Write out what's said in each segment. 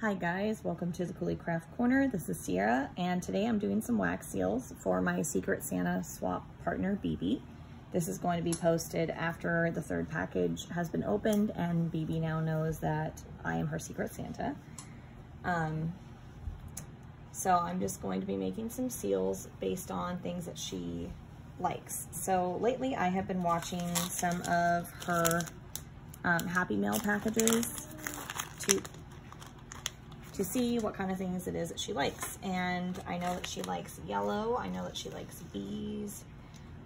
Hi guys, welcome to the Cooley Craft Corner. This is Sierra, and today I'm doing some wax seals for my Secret Santa swap partner, BB. This is going to be posted after the third package has been opened, and BB now knows that I am her Secret Santa. So I'm just going to be making some seals based on things that she likes. So lately I have been watching some of her Happy Mail packages to see what kind of things it is that she likes. And I know that she likes yellow, I know that she likes bees,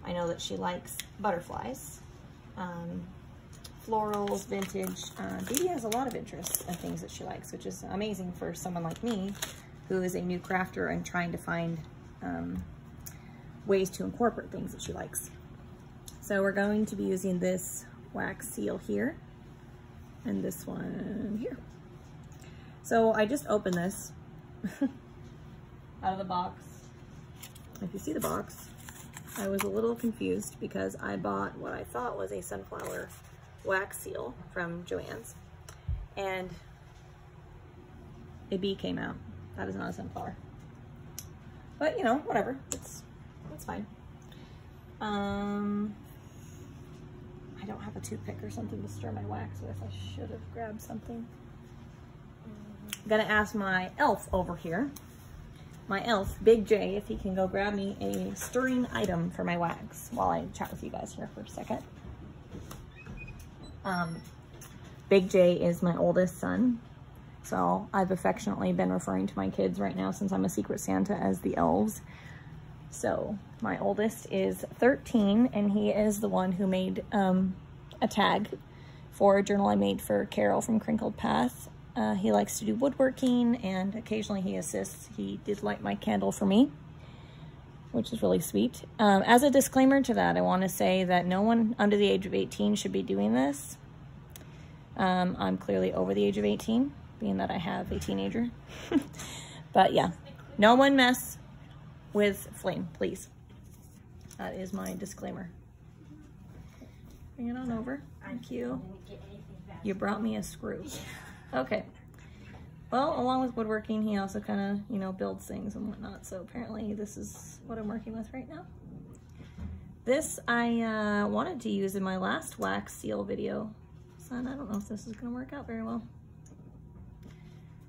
I know that she likes butterflies, florals, vintage. BB has a lot of interests and things that she likes, which is amazing for someone like me who is a new crafter and trying to find ways to incorporate things that she likes. So we're going to be using this wax seal here and this one here. So I just opened this out of the box. If you see the box, I was a little confused because I bought what I thought was a sunflower wax seal from Joann's, and a bee came out. That is not a sunflower. But you know, whatever, it's fine. I don't have a toothpick or something to stir my wax with. I should have grabbed something. I'm gonna ask my elf over here, my elf, Big J, if he can go grab me a stirring item for my wax while I chat with you guys here for a second. Big J is my oldest son, so I've affectionately been referring to my kids right now since I'm a Secret Santa as the Elves. So my oldest is 13, and he is the one who made a tag for a journal I made for Carol from Crinkled Path. He likes to do woodworking, and occasionally he assists. He did light my candle for me, which is really sweet. As a disclaimer to that, I want to say that no one under the age of 18 should be doing this. I'm clearly over the age of 18, being that I have a teenager. But yeah, no one mess with flame, please. That is my disclaimer. Bring it on over. Thank you. You brought me a screw. Okay. Well, along with woodworking, he also kind of, you know, builds things and whatnot. So apparently this is what I'm working with right now. This I wanted to use in my last wax seal video. Son, I don't know if this is going to work out very well.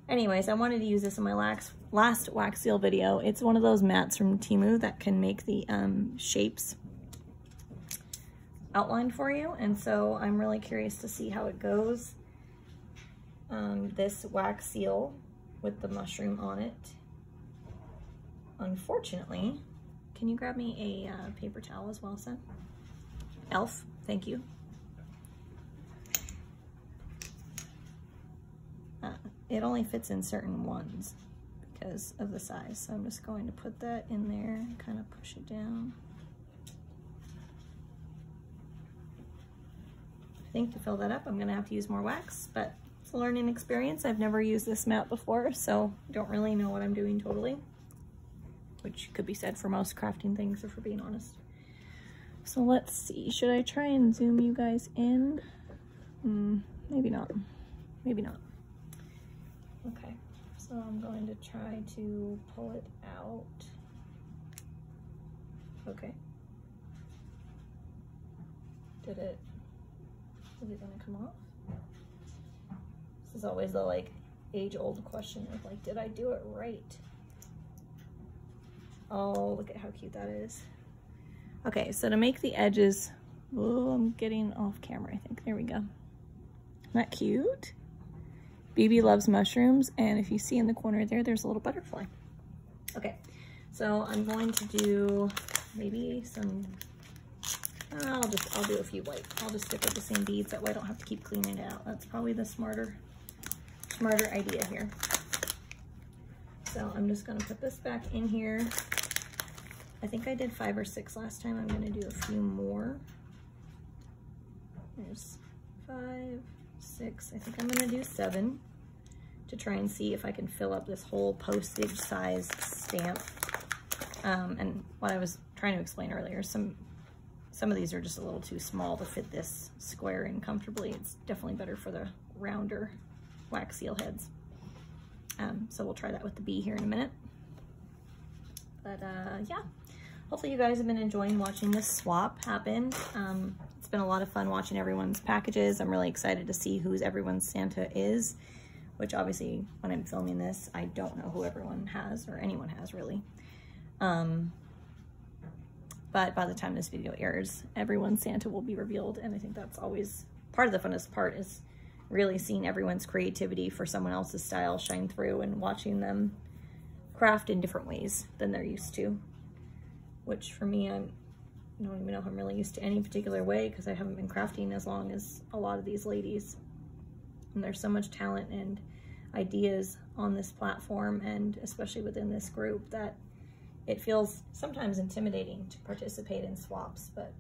Anyways, I wanted to use this in my last wax seal video. It's one of those mats from Temu that can make the shapes outlined for you. And so I'm really curious to see how it goes. This wax seal with the mushroom on it. Unfortunately, can you grab me a paper towel as well, son? Elf, thank you. It only fits in certain ones because of the size. So I'm just going to put that in there and kind of push it down. I think to fill that up, I'm gonna have to use more wax, but it's a learning experience. I've never used this mat before, so I don't really know what I'm doing totally, which could be said for most crafting things, if we're being honest. So let's see, should I try and zoom you guys in? Maybe not, maybe not. Okay, so I'm going to try to pull it out. Okay. Is it gonna come off? This is always the like age-old question of like, did I do it right? Oh, look at how cute that is. Okay, so to make the edges, oh, I'm getting off camera, I think. There we go. Isn't that cute? BB loves mushrooms, and if you see in the corner there, there's a little butterfly. Okay, so I'm going to do maybe some, I'll do a few white. I'll just stick with the same beads, that way I don't have to keep cleaning it out. That's probably the smarter idea here. So I'm just gonna put this back in here. I think I did 5 or 6 last time. I'm gonna do a few more. There's 5, 6, I think I'm gonna do 7 to try and see if I can fill up this whole postage size stamp. And what I was trying to explain earlier, some of these are just a little too small to fit this square in comfortably. It's definitely better for the rounder wax seal heads. So we'll try that with the bee here in a minute. But yeah, hopefully you guys have been enjoying watching this swap happen. It's been a lot of fun watching everyone's packages. I'm really excited to see who everyone's Santa is, which obviously when I'm filming this, I don't know who everyone has, or anyone has really. But by the time this video airs, everyone's Santa will be revealed, and I think that's always part of the funnest part, is really seeing everyone's creativity for someone else's style shine through and watching them craft in different ways than they're used to. Which for me, I don't even know if I'm really used to any particular way, because I haven't been crafting as long as a lot of these ladies. And there's so much talent and ideas on this platform, and especially within this group, that it feels sometimes intimidating to participate in swaps. But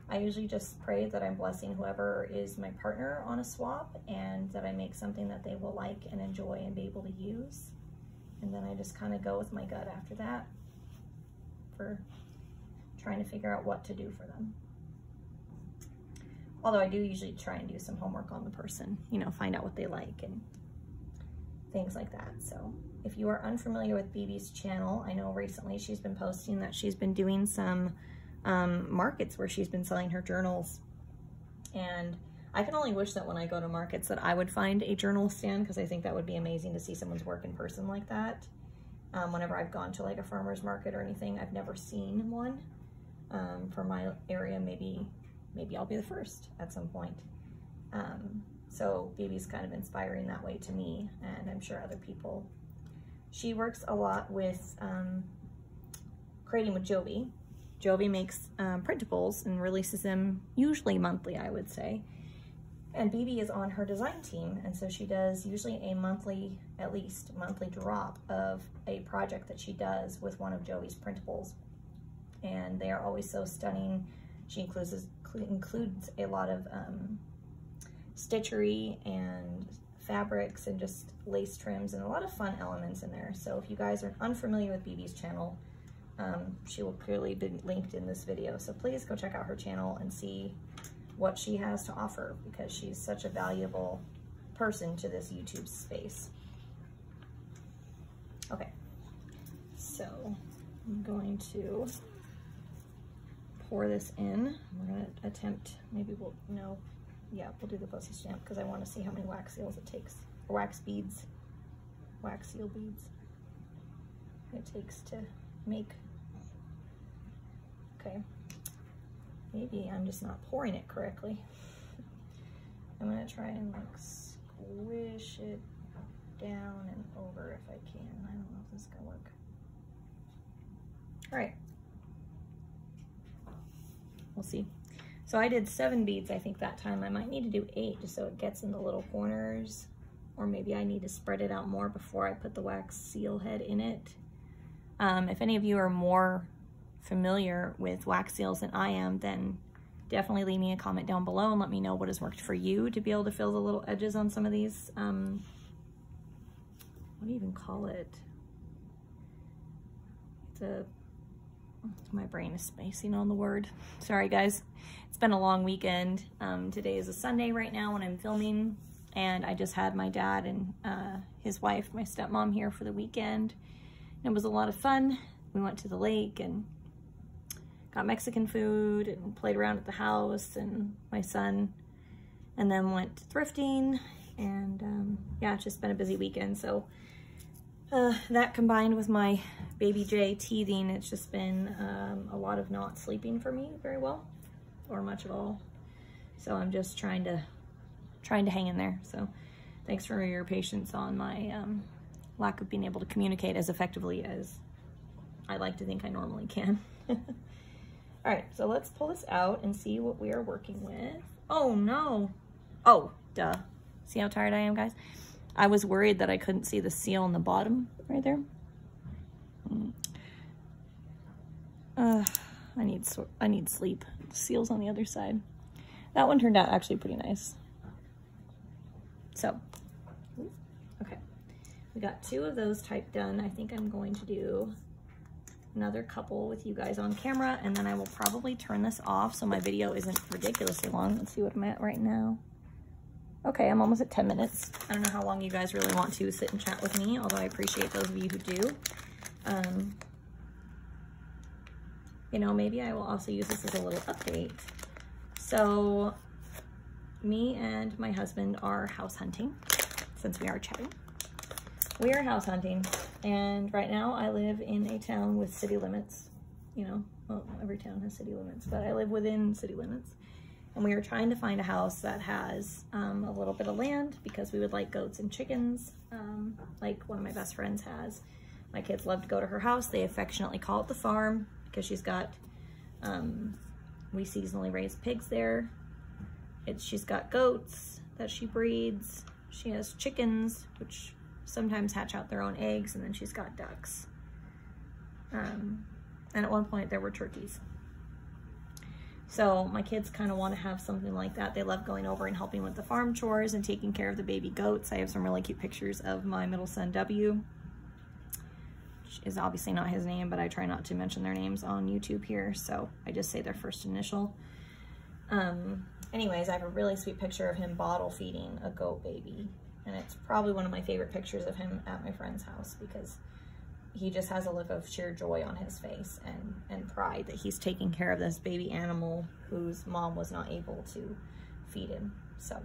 I usually just pray that I'm blessing whoever is my partner on a swap, and that I make something that they will like and enjoy and be able to use. And then I just kind of go with my gut after that for trying to figure out what to do for them. Although I do usually try and do some homework on the person, you know, find out what they like and things like that. So if you are unfamiliar with BB's channel, I know recently she's been posting that she's been doing some markets where she's been selling her journals. And I can only wish that when I go to markets that I would find a journal stand, because I think that would be amazing to see someone's work in person like that. Whenever I've gone to like a farmer's market or anything, I've never seen one for my area. Maybe I'll be the first at some point. So BB's kind of inspiring that way to me, and I'm sure other people. She works a lot with creating with Jovi. Jovi makes printables and releases them usually monthly, I would say. And BB is on her design team, and so she does usually a monthly, at least monthly drop of a project that she does with one of Jovi's printables. And they are always so stunning. She includes a lot of stitchery and fabrics and just lace trims and a lot of fun elements in there. So if you guys are unfamiliar with BB's channel, she will clearly be linked in this video. So please go check out her channel and see what she has to offer, because she's such a valuable person to this YouTube space. Okay, so I'm going to pour this in. We're gonna attempt, maybe we'll do the postage stamp, because I want to see how many wax seals it takes, or wax seal beads it takes to make. Okay, maybe I'm just not pouring it correctly. I'm gonna try and like squish it down and over if I can. I don't know if this is gonna work. All right, we'll see. So I did 7 beads, I think, that time. I might need to do 8 just so it gets in the little corners, or maybe I need to spread it out more before I put the wax seal head in it. If any of you are more familiar with wax seals than I am, then definitely leave me a comment down below and let me know what has worked for you to be able to fill the little edges on some of these. What do you even call it? My brain is spacing on the word. Sorry guys, it's been a long weekend. Today is a Sunday right now when I'm filming, and I just had my dad and his wife, my stepmom, here for the weekend. It was a lot of fun. We went to the lake and got Mexican food and played around at the house and my son, and then went thrifting, and yeah, it's just been a busy weekend. So that combined with my baby J teething, it's just been a lot of not sleeping for me very well, or much at all. So I'm just trying to hang in there. So thanks for your patience on my lack of being able to communicate as effectively as I like to think I normally can. All right, so let's pull this out and see what we are working with. Oh no. Oh, duh. See how tired I am, guys? I was worried that I couldn't see the seal on the bottom right there. I need sleep. The seal's on the other side. That one turned out actually pretty nice. So, okay. We got 2 of those type done. I think I'm going to do another couple with you guys on camera, and then I will probably turn this off so my video isn't ridiculously long. Let's see what I'm at right now. Okay, I'm almost at 10 minutes. I don't know how long you guys really want to sit and chat with me, although I appreciate those of you who do. You know, maybe I will also use this as a little update. So me and my husband are house hunting, since we are chatting. We are house hunting, and right now I live in a town with city limits. You know, well, every town has city limits, but I live within city limits. And we are trying to find a house that has a little bit of land because we would like goats and chickens, like one of my best friends has. My kids love to go to her house. They affectionately call it the farm because she's got, we seasonally raise pigs there. She's got goats that she breeds. She has chickens, which sometimes hatch out their own eggs, and then she's got ducks. And at one point there were turkeys. So my kids kind of want to have something like that. They love going over and helping with the farm chores and taking care of the baby goats. I have some really cute pictures of my middle son, W, which is obviously not his name, but I try not to mention their names on YouTube here, so I just say their first initial. Anyways, I have a really sweet picture of him bottle feeding a goat baby, and it's probably one of my favorite pictures of him at my friend's house because he just has a look of sheer joy on his face and pride that he's taking care of this baby animal whose mom was not able to feed him. So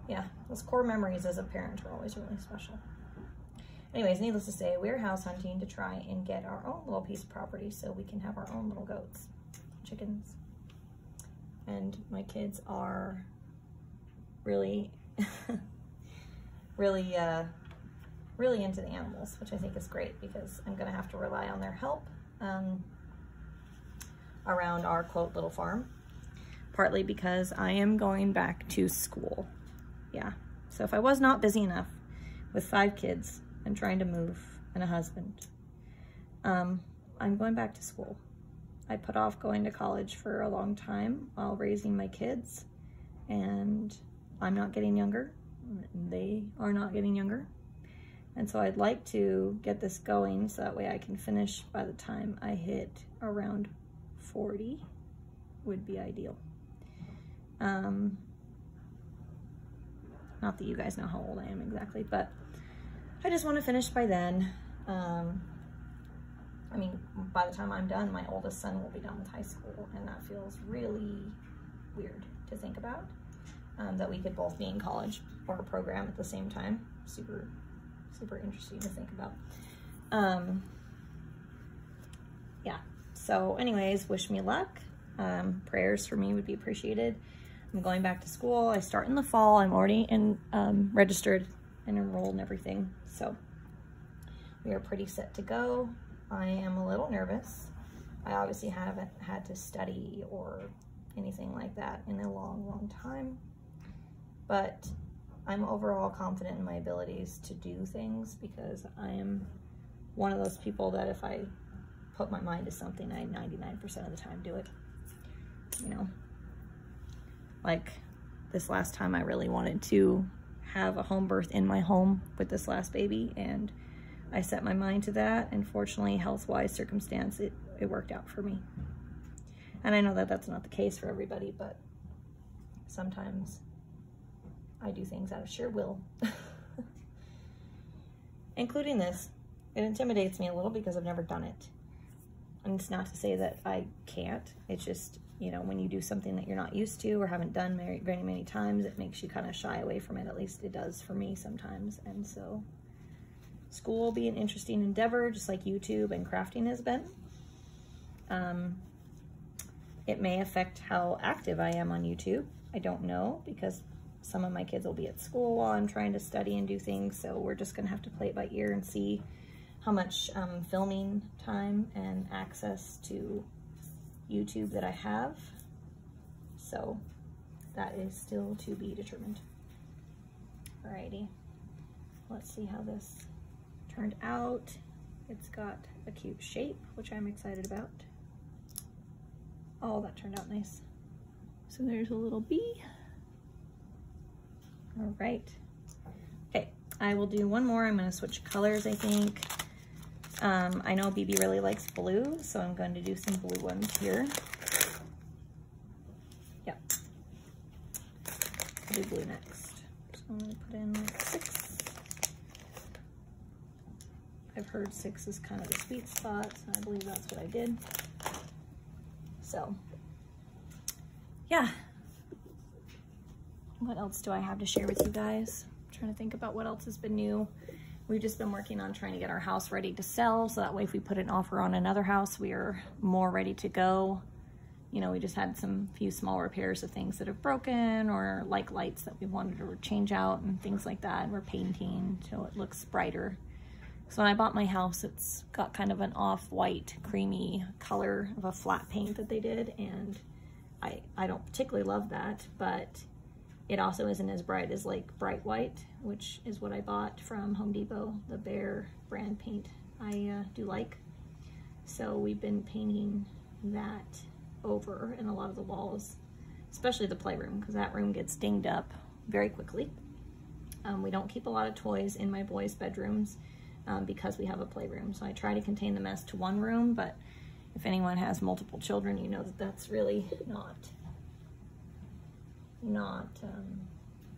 yeah, those core memories as a parent are always really special. Anyways, needless to say, we're house hunting to try and get our own little piece of property so we can have our own little goats, chickens. And my kids are really, really into the animals, which I think is great because I'm gonna have to rely on their help around our quote little farm, partly because I am going back to school. Yeah, so if I was not busy enough with 5 kids and trying to move and a husband, I'm going back to school. I put off going to college for a long time while raising my kids, and I'm not getting younger. They are not getting younger. And so I'd like to get this going so that way I can finish by the time I hit around 40 would be ideal. Not that you guys know how old I am exactly, but I just want to finish by then. I mean, by the time I'm done, my oldest son will be done with high school, and that feels really weird to think about, that we could both be in college or a program at the same time. Super interesting to think about. Yeah, so anyways, wish me luck. Prayers for me would be appreciated. I'm going back to school. I start in the fall. I'm already registered and enrolled and everything, so we are pretty set to go. I am a little nervous. I obviously haven't had to study or anything like that in a long time, but I'm overall confident in my abilities to do things because I am one of those people that if I put my mind to something, I 99% of the time do it. You know, like this last time I really wanted to have a home birth in my home with this last baby, and I set my mind to that, and fortunately, health-wise circumstance, it worked out for me. And I know that that's not the case for everybody, but sometimes I do things out of sheer will. Including this. It intimidates me a little because I've never done it. And it's not to say that I can't. It's just, you know, when you do something that you're not used to or haven't done very many times, it makes you kind of shy away from it. At least it does for me sometimes. And so school will be an interesting endeavor, just like YouTube and crafting has been. It may affect how active I am on YouTube. I don't know, because some of my kids will be at school while I'm trying to study and do things. So we're just gonna have to play it by ear and see how much filming time and access to YouTube that I have. So that is still to be determined. Alrighty, let's see how this turned out. It's got a cute shape, which I'm excited about. Oh, that turned out nice. So there's a little bee. All right. Okay, I will do one more. I'm gonna switch colors, I think. I know BB really likes blue, so I'm going to do some blue ones here. Yep. do blue next. So I'm gonna put in like 6. I've heard 6 is kind of the sweet spot, so I believe that's what I did. So, yeah. What else do I have to share with you guys? I'm trying to think about what else has been new. We've just been working on trying to get our house ready to sell, so that way if we put an offer on another house, we are more ready to go. You know, we just had some few small repairs of things that have broken, or like lights that we wanted to change out and things like that. We're painting so it looks brighter. So when I bought my house, it's got kind of an off-white, creamy color of a flat paint that they did, and I don't particularly love that, but it also isn't as bright as like bright white, which is what I bought from Home Depot, the Behr brand paint I do like. So we've been painting that over in a lot of the walls, especially the playroom, because that room gets dinged up very quickly. We don't keep a lot of toys in my boys' bedrooms because we have a playroom. So I try to contain the mess to one room, but if anyone has multiple children, you know that that's really not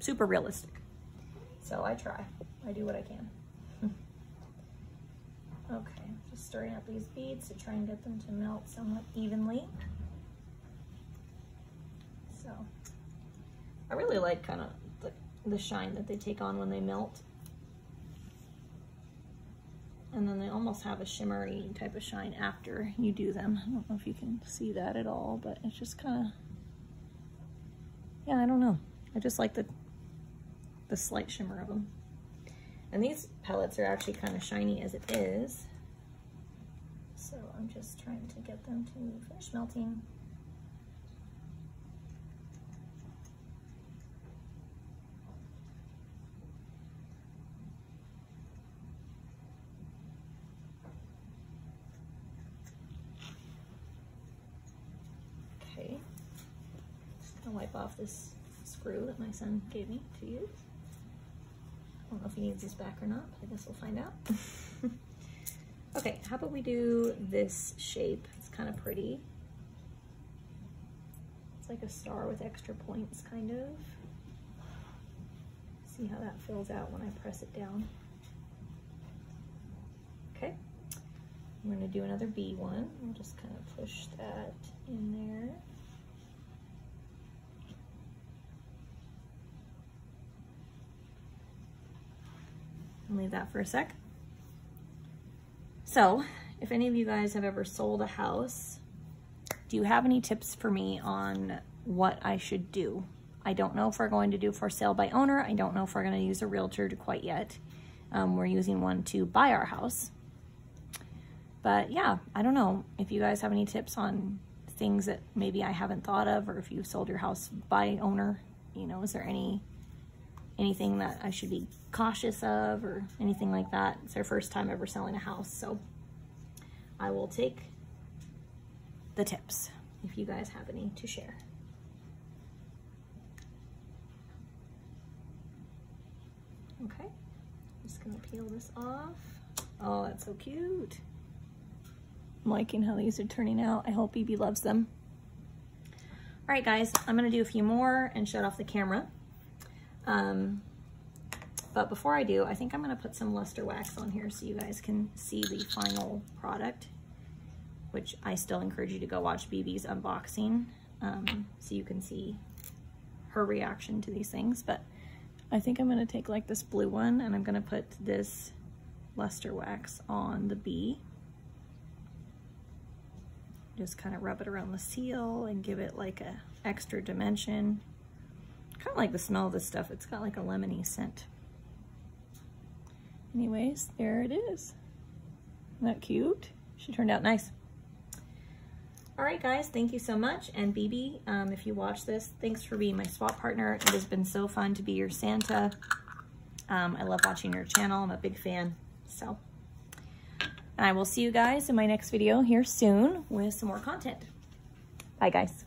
super realistic. So I try. I do what I can. Okay, just stirring up these beads to try and get them to melt somewhat evenly. So I really like kind of the shine that they take on when they melt. And then they almost have a shimmery type of shine after you do them. I don't know if you can see that at all, but it's just kind of, yeah, I don't know. I just like the slight shimmer of them. And these pellets are actually kind of shiny as it is. So I'm just trying to get them to finish melting. Okay, just gonna wipe off this screw that my son gave me to use. I don't know if he needs this back or not, but I guess we'll find out. Okay, how about we do this shape? It's kind of pretty. It's like a star with extra points, kind of. See how that fills out when I press it down. Okay, I'm gonna do another B one. I'll just kind of push that in there. And leave that for a sec. So, if any of you guys have ever sold a house, do you have any tips for me on what I should do? I don't know if we're going to do for sale by owner. I don't know if we're going to use a realtor quite yet. We're using one to buy our house. But yeah, I don't know if you guys have any tips on things that maybe I haven't thought of, or if you've sold your house by owner, you know, is there anything that I should be cautious of or anything like that? It's our first time ever selling a house, so I will take the tips if you guys have any to share. Okay, I'm just gonna peel this off. Oh, that's so cute. I'm liking how these are turning out. I hope Evie loves them. All right, guys, I'm gonna do a few more and shut off the camera. But before I do, I think I'm gonna put some luster wax on here so you guys can see the final product, which I still encourage you to go watch BB's unboxing so you can see her reaction to these things. But I think I'm gonna take like this blue one and I'm gonna put this luster wax on the B. Just kind of rub it around the seal and give it like a extra dimension. Kind of like the smell of this stuff. It's got like a lemony scent. Anyways, there it is. Isn't that cute? She turned out nice. All right, guys, thank you so much. And BB, if you watch this, thanks for being my swap partner. It has been so fun to be your Santa. I love watching your channel. I'm a big fan. So, I will see you guys in my next video here soon with some more content. Bye, guys.